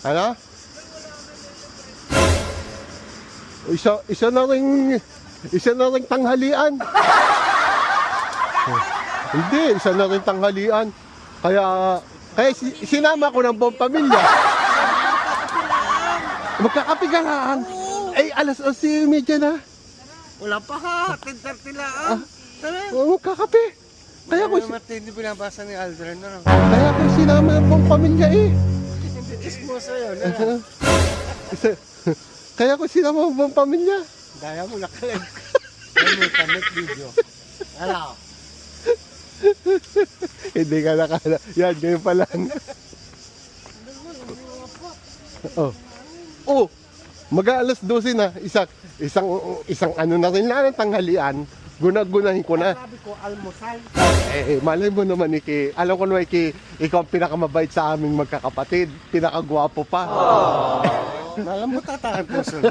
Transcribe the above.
Ano? Isa na ring tanghalian. Hindi, isa na ring tanghalian. Kaya sinama ko ng buong pamilya. Magkakape ka lang. Ay, alas 11:30 na. Wala pa ha, 10:30 lang. Magkakape. Kaya ko, Hindi binabasa ni Aldrin na lang. kaya ko sinama ng buong pamilya eh. Hindi chismoso yun. Kaya ko sinama ng buong pamilya. Daya mo nakalag. Ay mo, tamit video. Ano? Hindi ka nakala. Yan, ganyan pa lang. Oh, mag-aalas 12 na. Isang ano na rin lang, tanghalian. Gunagunahin ko na. Sabi ko, almusal. Malay mo naman, alam ko naman, ikaw ang pinakamabait sa aming magkakapatid. Pinakagwapo pa. Alam mo, tatahan puso na.